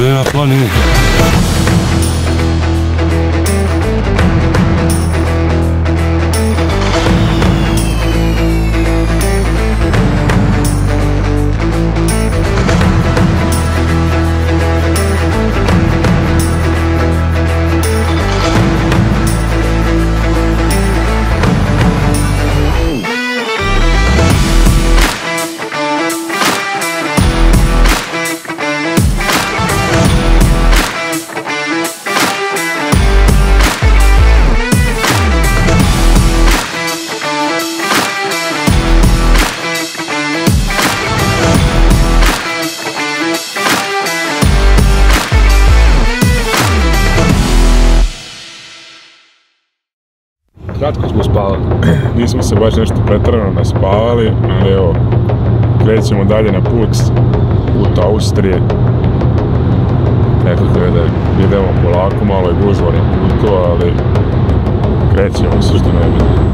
na planini. Kratko smo spavali, nismo se baš nešto pretjerano naspavali, ali evo, krećemo dalje na put Austrije. Nekako je da idemo polako, malo je gužva na putu, ali krećemo se što najbolje.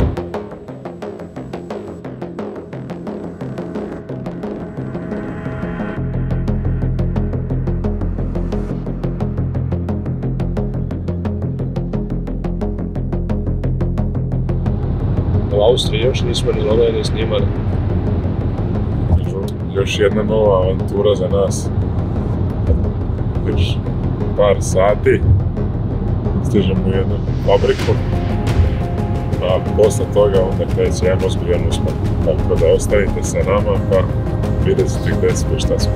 U Austriji još nismo ni lovili ni snimali. Još jedna nova avantura za nas. Još par sati stižemo u jednu fabriku, a posle toga onda kreće jedan ozbiljan uspon. Tako da ostanite sa nama pa vidjet ćete gdje smo i šta smo.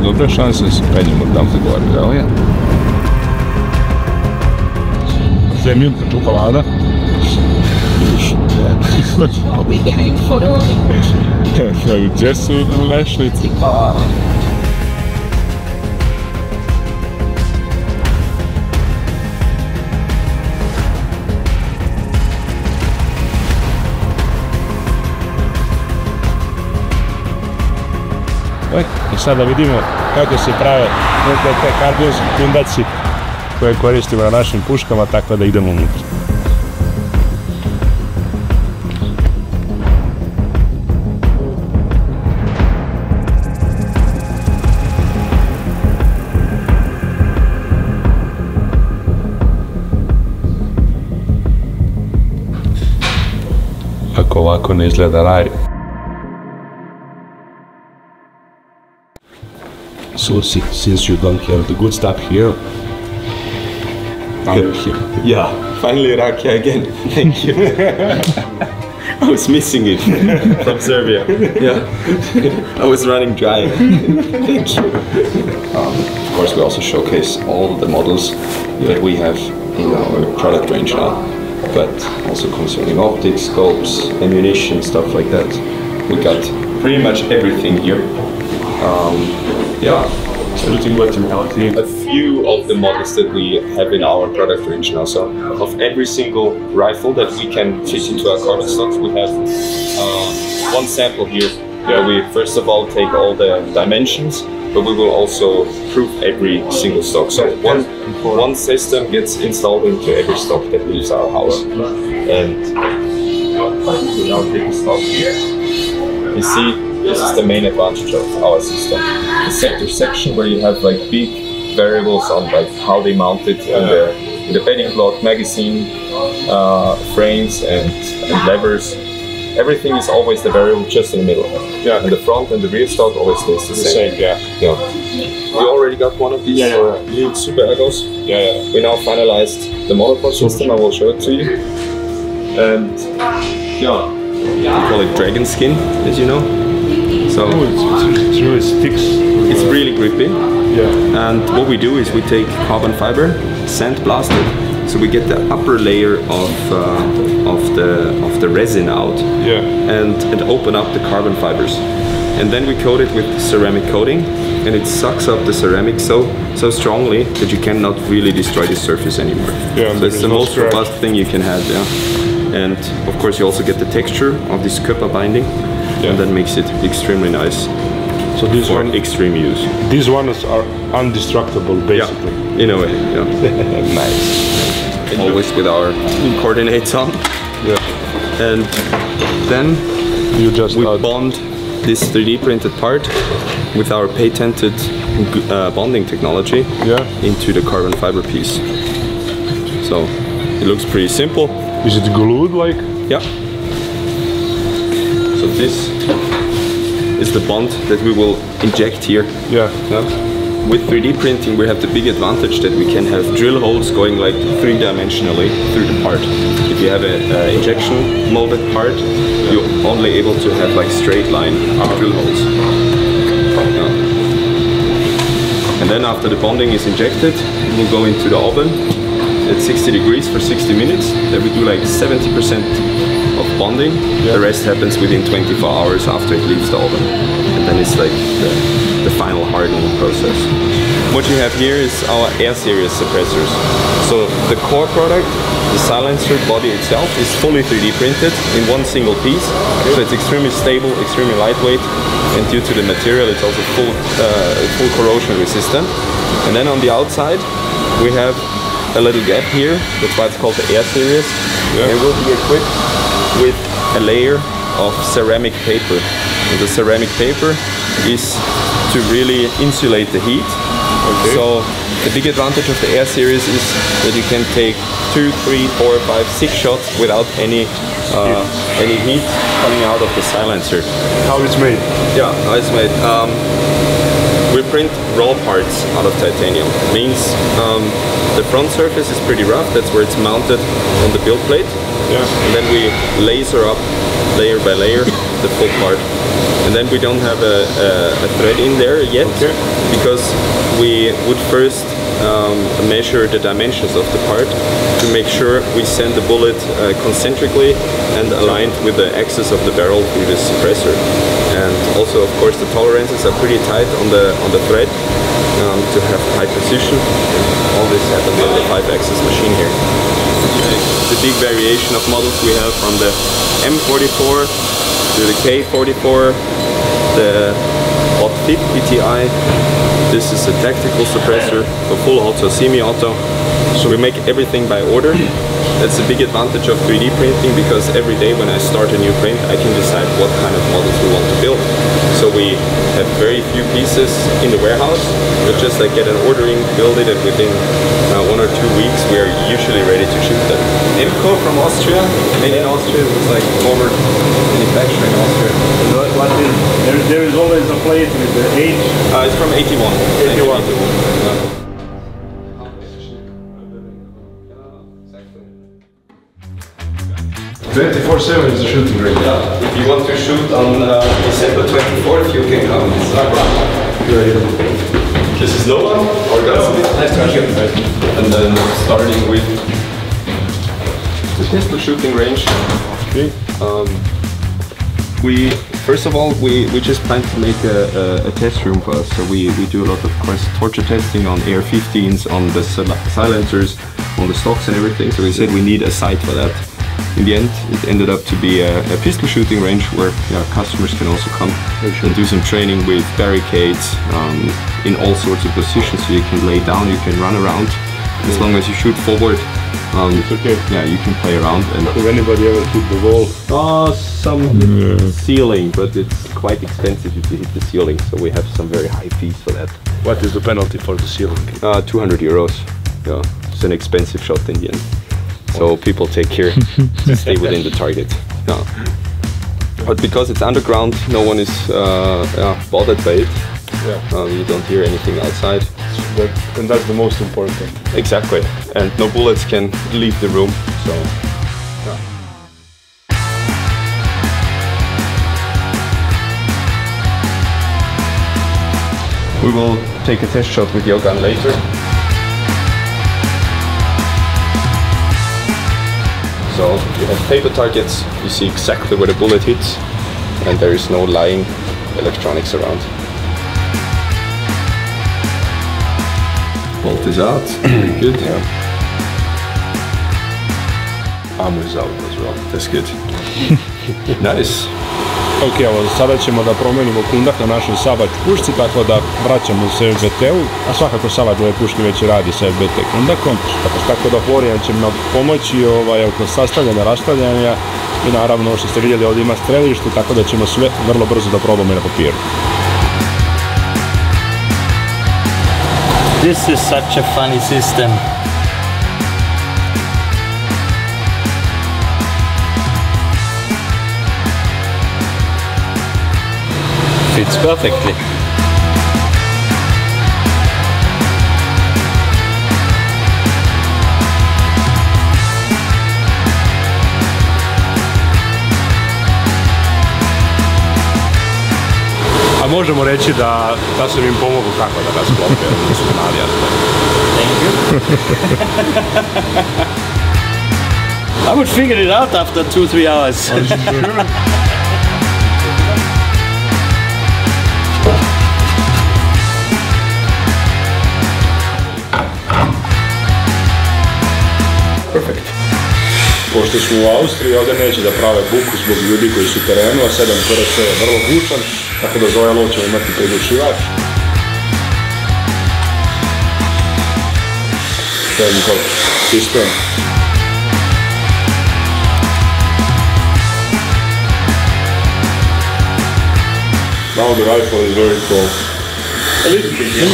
Dobre šanse da se penjemo tam za gore, evo je. Zemljivka čokolada. Gdje su lešnici? I sada vidimo kako se prave te karbionski kundaci koje koristimo na našim puškama, tako da idemo unutra. Ako ovako ne izgleda raj. So since you don't have the good stuff here, yeah, finally rakia again. Thank you. I was missing it from Serbia. Yeah, I was running dry. Thank you. Of course, we also showcase all the models that we have in our product range now, but also concerning optics, scopes, ammunition, stuff like that. We got pretty much everything here. Yeah, Everything but reality. a few of the models that we have in our product range now. So of every single rifle that we can fit into our carbon stocks, we have one sample here where we first of all take all the dimensions, but we will also proof every single stock. So one system gets installed into every stock that leaves our house. And we now take the stock here. You see, this is the main advantage of our system. The sector section where you have like big variables on like how they mount it in the bedding block, magazine, frames and levers. Everything is always the variable just in the middle. Yeah. And the front and the rear stock always stays the same. Yeah. Yeah. We already got one of these new Super Ergos. Yeah. We now finalized the monopod system. I will show it to you. And yeah, we call it dragon skin, as you know. So It's really sticks. it's really grippy. Yeah. And what we do is we take carbon fiber, sandblast it, so we get the upper layer of the resin out, and open up the carbon fibers. And then we coat it with ceramic coating, and it sucks up the ceramic so strongly that you cannot really destroy the surface anymore. Yeah, so it's the most robust thing you can have. Yeah. And of course you also get the texture of this Köpper binding, and that makes it extremely nice. So this for one, extreme use. These ones are indestructible, basically. Yeah, in a way, yeah. Nice. always with our coordinates on. Yeah. And then You just we add. bond this 3D printed part with our patented bonding technology into the carbon fiber piece. So it looks pretty simple. Is it glued like? Yeah. So this is the bond that we will inject here. Yeah. With 3D printing we have the big advantage that we can have drill holes going like 3-dimensionally through the part. If you have an injection molded part, you're only able to have like straight line drill holes. And then after the bonding is injected, it will go into the oven at 60 degrees for 60 minutes. Then we do like 70% of bonding. The rest happens within 24 hours after it leaves the oven. And then it's like the final hardening process. What you have here is our air series suppressors. So the core product, the silencer body itself, is fully 3D printed in one single piece. So it's extremely stable, extremely lightweight, and due to the material it's also full corrosion resistant. And then on the outside we have a little gap here, that's why it's called the air series. It will be equipped with a layer of ceramic paper. And the ceramic paper is to really insulate the heat. So the big advantage of the air series is that you can take 2, 3, 4, 5, 6 shots without any heat coming out of the silencer. How it's made? Yeah, how it's made. We print raw parts out of titanium. Means the front surface is pretty rough. That's where it's mounted on the build plate. And then we laser up layer by layer the full part. And then we don't have a thread in there yet, because we would first measure the dimensions of the part to make sure we send the bullet concentrically and aligned with the axis of the barrel through the suppressor. And also, of course, the tolerances are pretty tight on the thread to have high precision. All this happens on the 5-axis machine here. The big variation of models we have from the M44 to the K44, the Hot Fit PTI. This is a tactical suppressor for full auto, semi-auto. So we make everything by order. That's a big advantage of 3D printing, because every day when I start a new print I can decide what kind of models we want to build. So we have very few pieces in the warehouse, but just like get an ordering, build it, and within 1 or 2 weeks we are usually ready to ship them. Emco from Austria, made in Austria. It's like former manufacturer in Austria. There is always a plate with the age. It's from 81. 81. 24/7 is a shooting range. If you want to shoot on December 24th, you can come. This is Lov Divokoza. Nice to meet you. And then starting with the pistol shooting range. We first of all we just plan to make a test room for us. So we do a lot of course torture testing on AR-15s, on the silencers, on the stocks and everything. So we said we need a site for that. In the end, it ended up to be a pistol shooting range where customers can also come and do some training with barricades in all sorts of positions. So you can lay down, you can run around. As long as you shoot forward, it's okay. Yeah, you can play around. And if anybody ever hit the wall? Some ceiling, but it's quite expensive if you hit the ceiling. So we have some very high fees for that. What is the penalty for the ceiling? 200 euros. Yeah, it's an expensive shot in the end. So people take care to stay within the target. Yeah. But because it's underground, no one is bothered by it. You don't hear anything outside. And that's the most important. Exactly. And no bullets can leave the room. So. We will take a test shot with your gun later. So you have paper targets, you see exactly where the bullet hits, and there is no lying electronics around. Bolt is out, good. Arm is out as well. That's good. Nice. Ok, evo, sada ćemo da promenimo kundak na našoj sabač pušci, tako da vraćamo se FBT-u, a svakako sabač ove puške već radi sa FBT kundakom, tako da Florijan će nam pomoći oko sastavljanja, rastavljanja i naravno što ste vidjeli ovdje ima strelište, tako da ćemo sve vrlo brzo da probamo na papiru. This is such a funny system. Fits perfectly. A možemo reći da sam im pomogu kako da ga sklope, da su navijati. Thank you. I would figure it out after 2-3 hours. Perfekt. Pošto smo u Austriji, ovdje neće da prave buku zbog ljudi koji su u terenu, a 7 KRC je vrlo bučan, tako da za ovaj lov ćemo imati prigušivač. To je njihov sistem. Now the rifle is very cold. A little bit, yeah.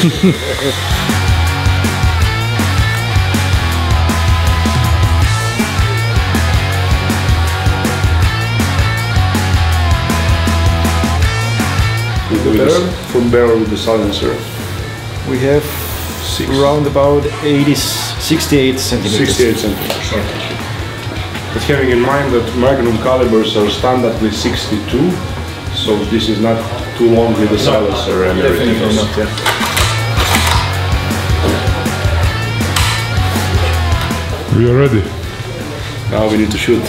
From barrel with the silencer. We have around about 68 centimeters. 68 centimeters. But having in mind that magnum calibers are standardly 62, so this is not too long with the silencer and everything else. Not, yeah. We are ready. Now we need to shoot.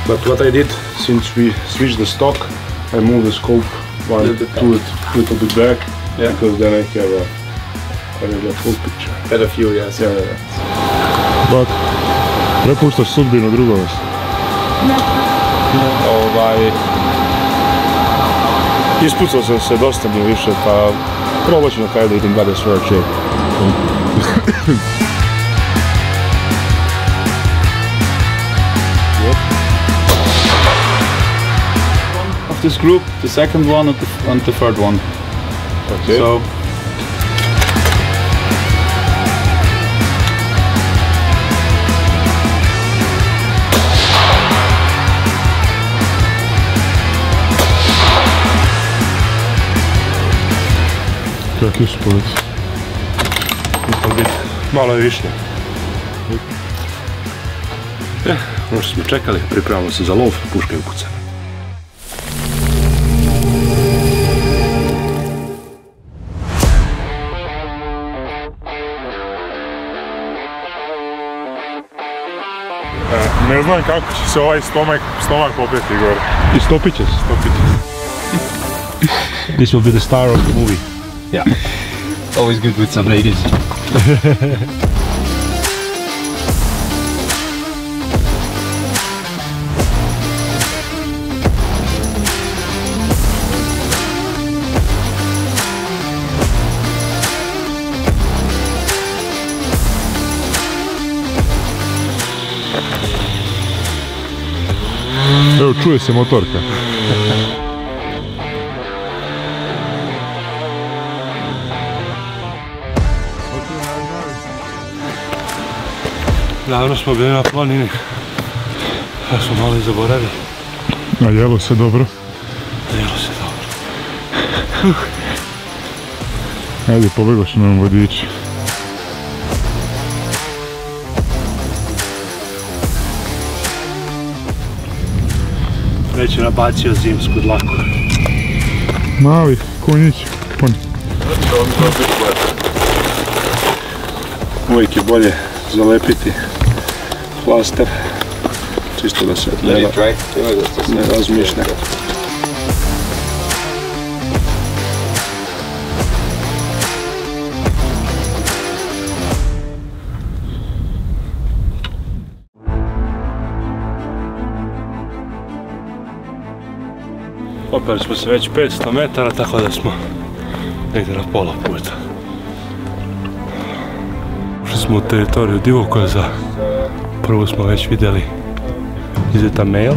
But what I did, since we switched the stock, I moved the scope a little bit back, yeah, because then I have a full picture. Better view, yes. Yeah. But prepuštaš sudbinu drugome. Ispucao sam se dosta mi više, pa probat ću na kraju da idem dalje svoj čep. Of this group, the second one and the third one. Okay. So Kak je spolec? Malo je višnja. Možda smo čekali, pripremamo se za lov, puška je upucana. Ne znam kako će se ovaj stomak popeti gore. I stopit će se. This will be the star of the movie. yeah, always good with some ladies. Evo, čuje se motorka. Davno smo bili na planini, pa smo malo i zaboravili. A jelo se dobro? Jelo se dobro. Ajde, pobegoš nam vodiči. Već je nabacio zimsku dlaku. Mali konjić, konj. Uvijek je bolje zalepiti flaster, čisto da se ne razmišlja. Popeli smo se već 500 metara, tako da smo negdje na pola puta. Ušli smo u teritoriju Divokoza. Prvo smo već vidjeli Izeta mail.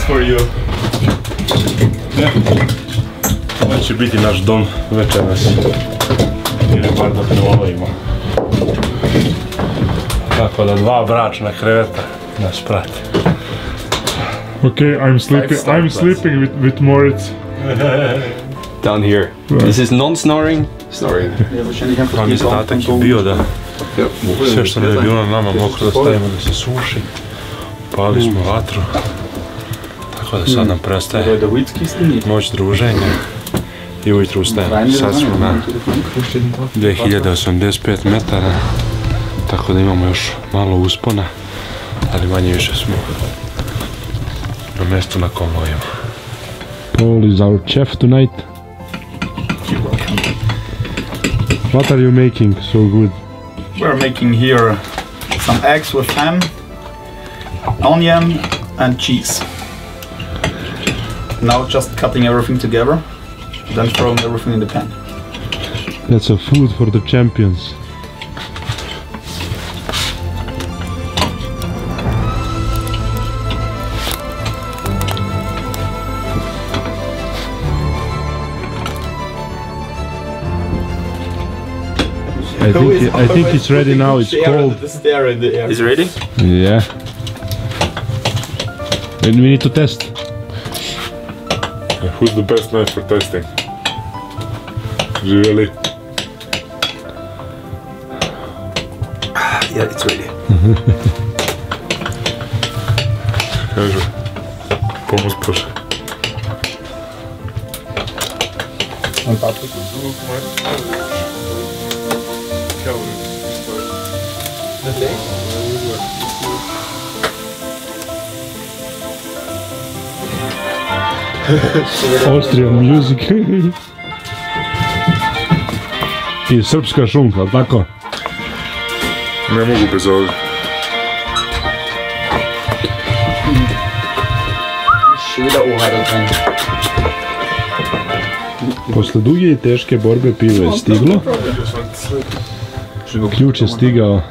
For you. Ovo će biti naš dom večeras. Ili bar da prevolovimo. Tako da 2 bračna kreveta nas prate. Okay, I'm sleeping with Moritz. Down here. This is non-snoring. Snoring. Glavni zadatak je bio da sve što ne je bilo na nama mokro da stavimo da se suši. Pali smo vatru. Tako da sad nam prestaje noć druženja i ujutro ustajemo. Sad smo na 2085 metara, tako da imamo još malo uspona, ali manje više smo na mjestu na kom lovimo. Paul is our chef tonight. What are you making so good? We're making here some eggs with ham, onion and cheese. Now just cutting everything together, then throwing everything in the pan. That's a food for the champions. I think it's ready now. It's cold. Is it ready? Yeah. And we need to test. Who's the best man for testing? Really? Yeah, it's ready. Kažu, pomoć prošle. On paprika. Austrian music. I srpska šunka, ali tako? Ne mogu bez ovoga. Posle duge i teške borbe pivo je stiglo. Ključ je stigao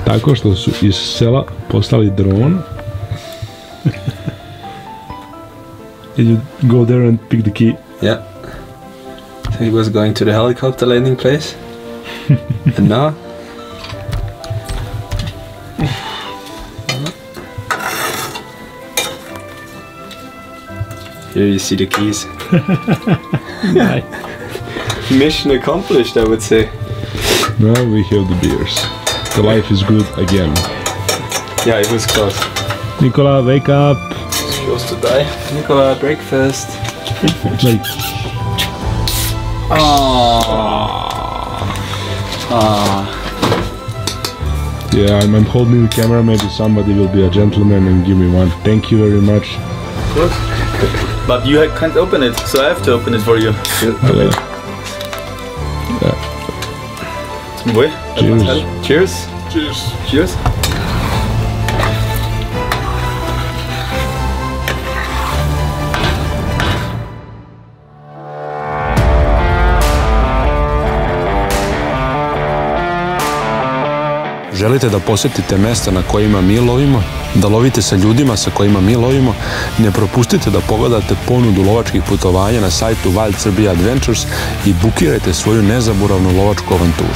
tako što su iz sela poslali dron. Did you go there and pick the key? Yeah. So he was going to the helicopter landing place. And now? Here you see the keys. Nice. Mission accomplished, I would say. Now we have the beers. The life is good again. Yeah, it was close. Nicola, wake up! Close to die. Nicola, breakfast. Like, Yeah, I'm holding the camera. Maybe somebody will be a gentleman and give me one. Thank you very much. Of course. But you can't open it, so I have to open it for you. Zum Wohl. Cheers. Cheers. Cheers. Cheers. Želite da posjetite mesta na kojima mi lovimo, da lovite sa ljudima sa kojima mi lovimo, ne propustite da pogledate ponudu lovačkih putovanja na sajtu Wild Serbia Adventures i bukirajte svoju nezaboravnu lovačku avanturu.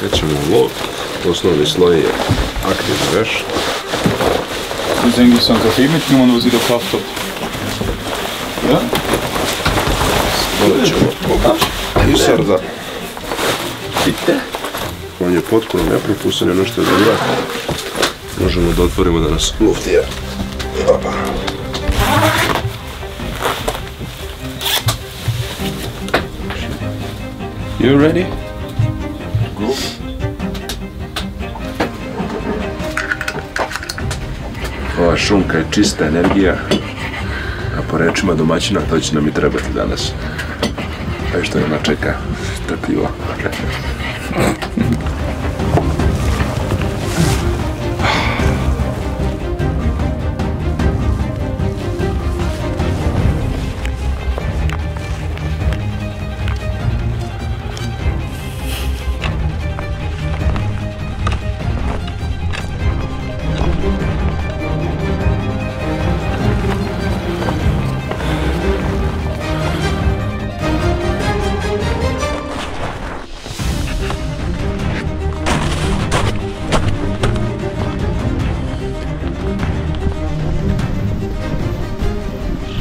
Krećemo u lov, osnovni sloj je aktivni veš. Das ist eigentlich so ein Kaffee mitgenommen, was ich da gekauft habe. Ja? Onda ćemo obući Isarda. On je potpuno nepropustan, ono što je dobro. Možemo da otvorimo da nas luftija. Opa. You ready? Go. Ova šunka je čista energija, a po rečima domaćina to će nam i trebati danas. Pa što nama čeka strpljivo.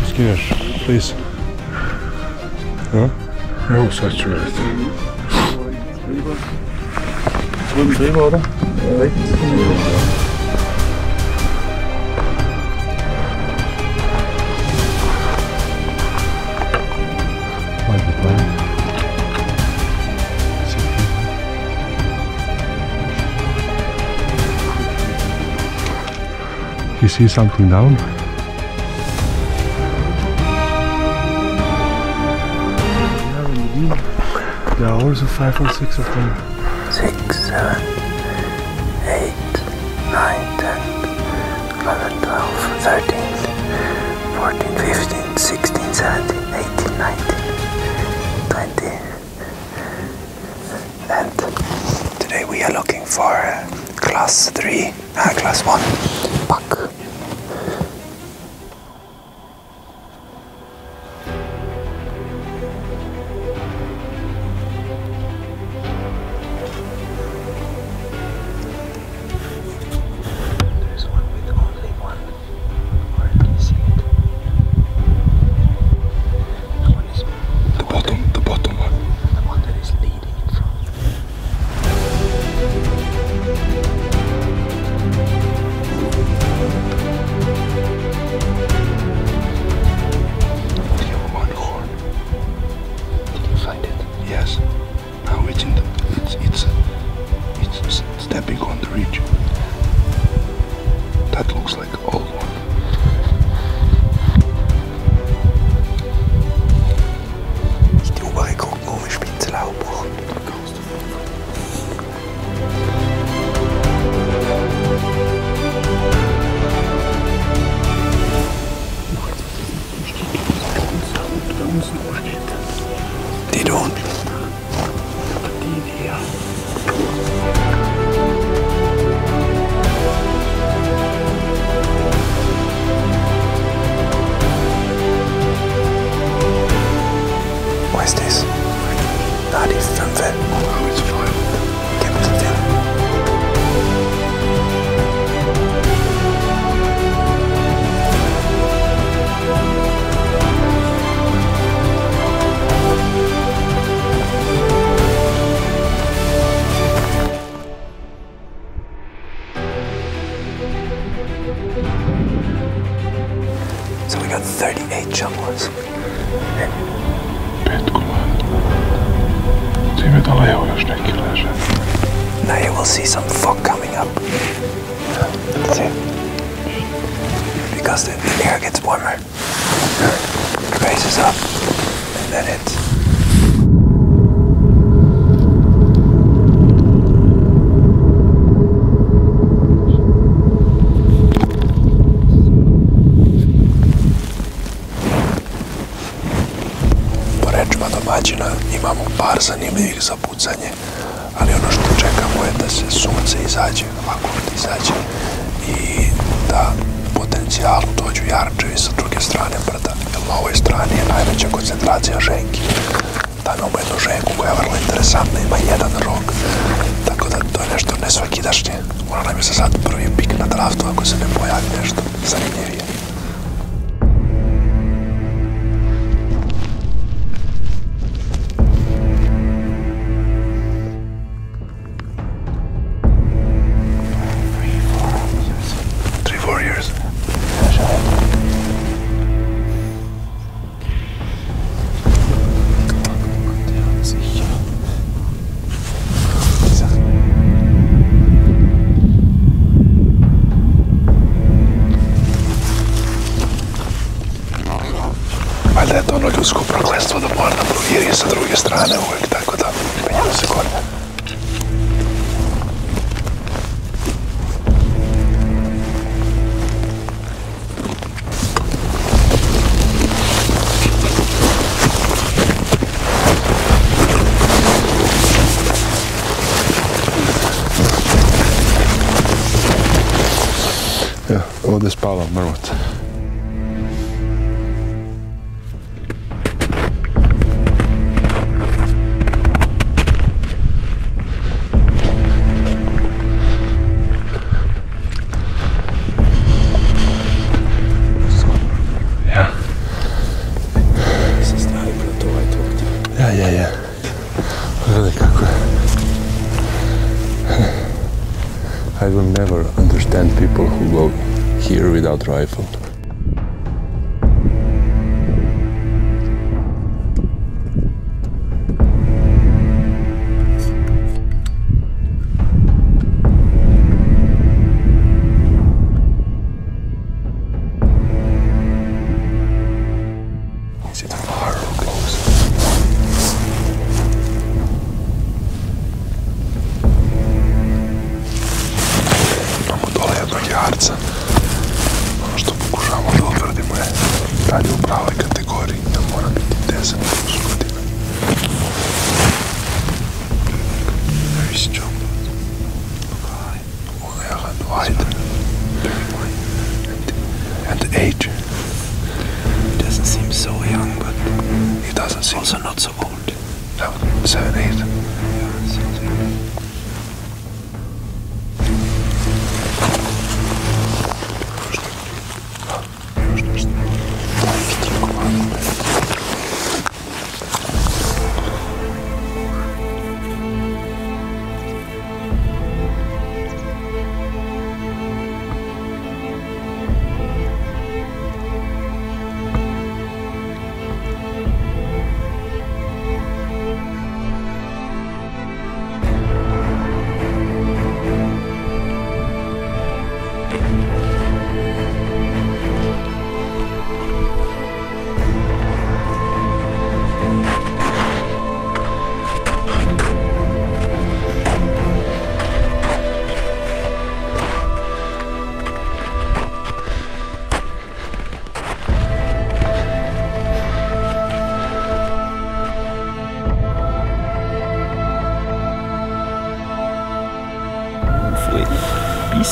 Skineš, please. Huh? Evo sad ću raditi. You see something down? There are also 5 or 6 of them. 6, 7, 8, 9, 10, 11, 12, 13, 14, 15, 16, 17, 18, 19, 20. And today we are looking for class 3, class 1 buck. 38 Chamois. 5 komada. Time da levo još neki leže. Now you will see some fog coming up. That's it. Because the air gets warmer. It raises up and then it's... domaćina imamo par zanimljivih za pucanje, ali ono što čekamo je da se sunce izađe, ovako izađe i da potencijalno dođu jarčevi sa druge strane brda, jer na ovoj strani je najveća koncentracija ženki. Tamo imamo jednu ženku koja je vrlo interesantna, ima jedan rog, tako da to je nešto nesvakidašnje. Ona nam je za sad prvi pik na draftu ako se ne pojavi nešto zanimljivije. Valjda je to ono ljudsko prokletstvo da mora da provjeri sa druge strane uvijek, tako da penjamo se gore. Ja, ovdje spava mrmot. Ja. Gledaj kako je. I will never understand people who go here without rifle. Is it far or close? Jarca. Ono što pokušavamo da utvrdimo je dalje u pravoj kategoriji, da mora biti 10 plus godina. Very strong. And wide. And the age. He doesn't seem so young, but he doesn't seem also not so old. No, 7, 8. Yeah, something.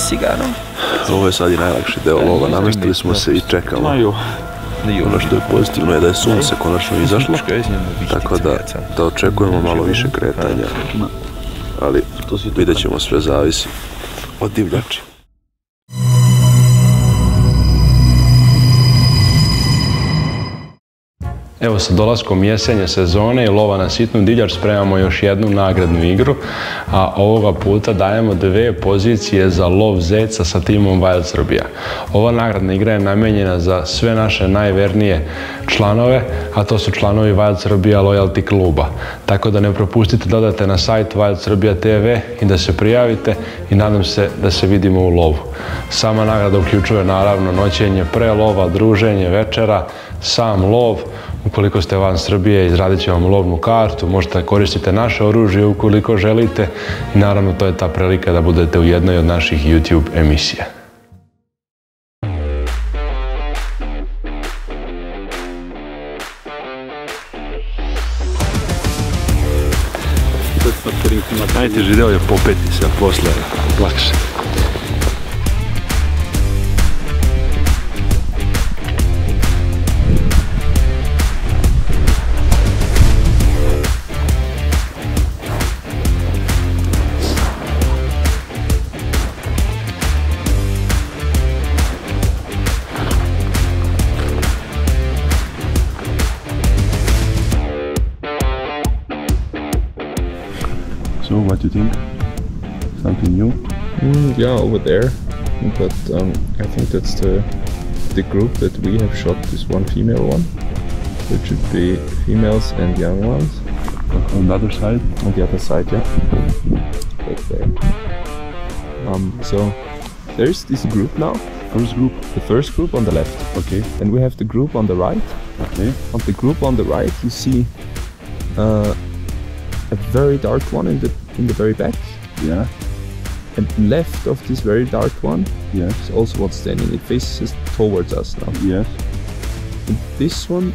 Cigaro. Ovo je sad i najlakši deo lova, namestili smo se i čekamo. Ono što je pozitivno je da je sunce konačno izašlo, tako da očekujemo malo više kretanja, ali vidjet ćemo, sve zavisi od divljači. Evo, sa dolaskom jesenje sezone i lova na sitnu divljač spremamo još jednu nagradnu igru, a ovoga puta dajemo 2 pozicije za lov zeca sa timom Wild Srbija. Ova nagradna igra je namenjena za sve naše najvernije članove, a to su članovi Wild Srbija Loyalty kluba. Tako da ne propustite da odete na sajt Wild Srbija TV i da se prijavite i nadam se da se vidimo u lovu. Sama nagrada uključuje naravno noćenje pre lova, druženje, večera, sam lov. Ukoliko ste van Srbije, izradit ćemo vam lovnu kartu, možete koristiti naše oružje ukoliko želite i naravno to je ta prilika da budete u jednoj od naših YouTube emisija. Najteži deo je popeti se, a posle lakše. So, what do you think? Something new? Yeah, over there, but I think that's the group that we have shot this one female one. It should be females and young ones. On the other side? On the other side, yeah. Right there. So there's this group now. First group? The first group on the left. Okay. Then we have the group on the right. Okay. On the group on the right, you see a very dark one in the very back. Yeah. And left of this very dark one, yes, is also one standing. It faces towards us now. Yes. And this one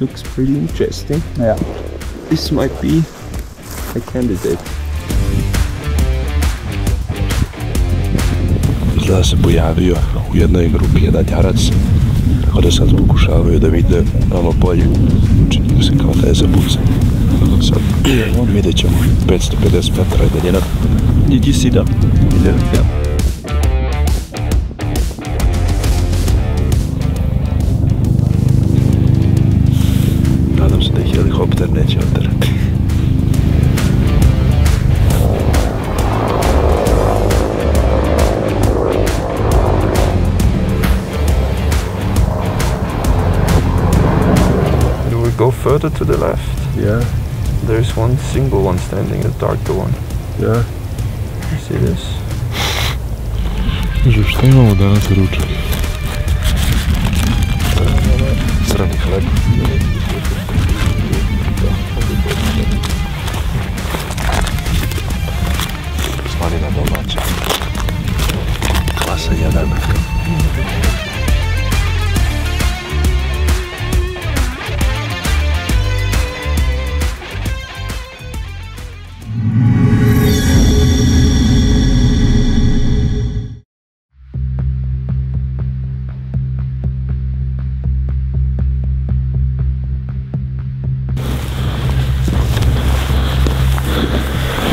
looks pretty interesting. Yeah. This might be a candidate. Izgleda se pojavio u jednoj grupi jedan jarac, tako da sad pokušavaju da vide malo bolje. Čini mi se kao da je zabucan. Sad vidjet ćemo 550 metara je daljina. Did you see that? Yeah. Nadam se da ih helikopter neće oterati. Do we go further to the left? Yeah. There's one single one standing, a darker one. Yeah. You see this? Šta imamo danas u ručak? Crni hleb. Slanina domaća. Klasa 1.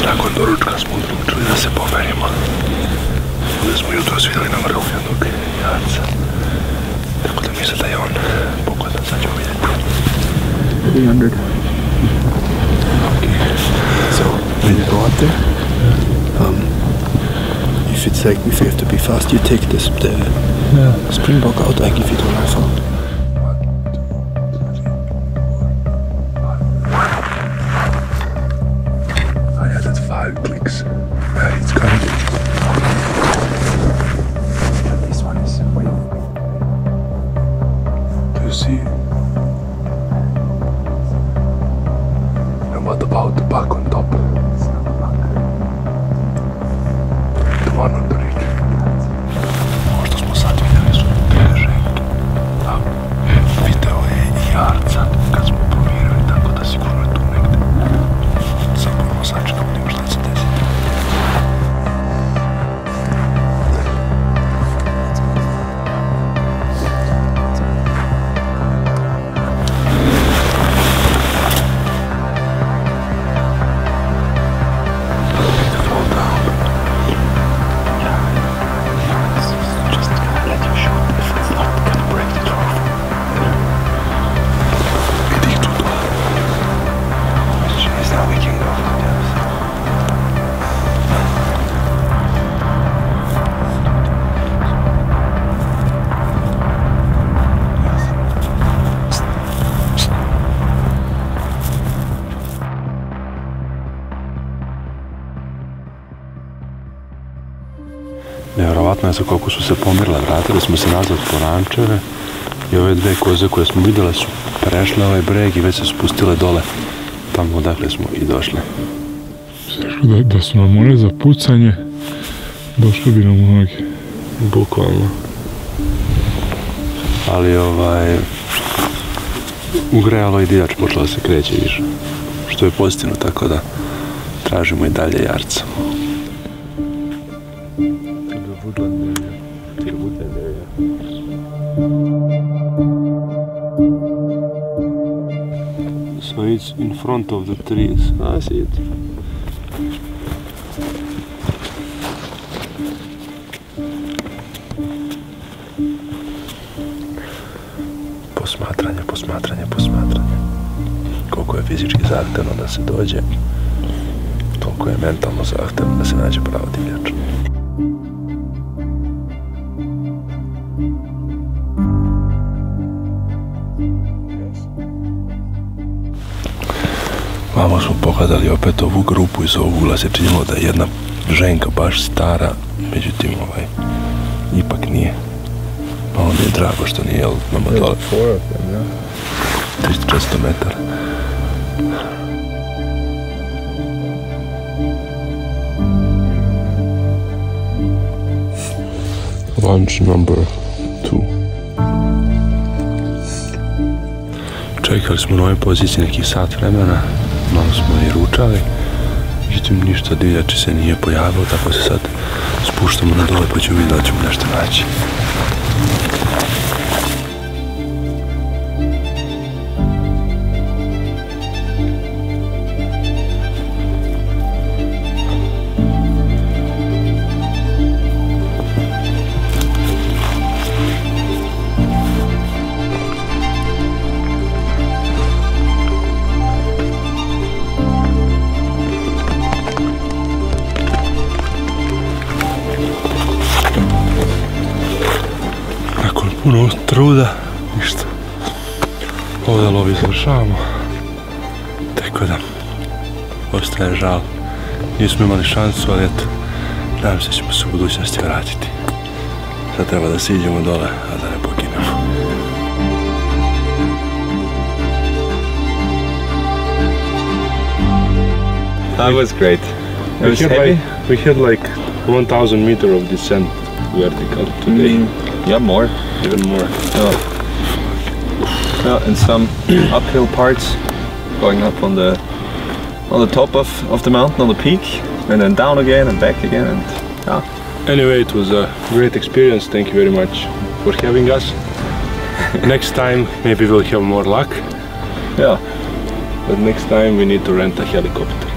Nakon doručka smo odlučili da se pomerimo. Ovdje smo jutro svidjeli na vrhu jednog jarca. Tako da misle da je on pogodan, sad ćemo vidjeti. 300. Okay. So, when you go up there, if it's like, if you have to be fast, you take the springbok out, I give you the rifle. Clicks. It's coming. This one is way. Do you see? And what about the buck on top? The one on the ridge. Možda smo sad vidjeli su ženku. Da. Video je i jarca kad smo promirali, tako da sigurno je tu negde. Sad moramo sačekati, nema šta da se desi. Nevjerovatno je za koliko su se pomirile, vratili smo se nazad po rančeve i ove dve koze koje smo vidjeli su prešle ovaj breg i već se spustile dole tamo odakle smo i došli. Da su nam one za pucanje, došli bi nam u noge. Bukvalno. Ali ugrejalo i divljač počela da se kreće više, što je pozitivno, tako da tražimo i dalje jarca. So it's in front of the trees. I see it. Posmatranje. Koliko je fizički zahtevno da se dođe, toliko je mentalno zahtevno da se nađe pravo divljač. Vamo smo pogledali opet ovu grupu, iz ovog ugla se činilo da je jedna ženka baš stara, međutim ipak nije. Malo mi je drago što nije, jel, nama dole 300-400 metara. Lunch number 2. Čekali smo na ovoj poziciji nekih sat vremena, malo smo i ručali, međutim ništa divljači se nije pojavilo, tako se sad spuštamo na dole pa ćemo vidjeti da ćemo nešto naći. Puno truda, ništa. Ovdje lovi završavamo. Tako da, ostaje žal. Nismo imali šansu, ali eto, nadam se ćemo se u budućnosti vratiti. Sad treba da siđemo dole, a da ne poginemo. That was great. It was heavy. We had like 1,000 meters of descent vertical today. Yeah, more. Even more. Yeah, and some uphill parts going up on the top of the mountain, on the peak, and then down again and back again, and yeah. Anyway, it was a great experience. Thank you very much for having us. Next time maybe we'll have more luck. Yeah. But next time we need to rent a helicopter.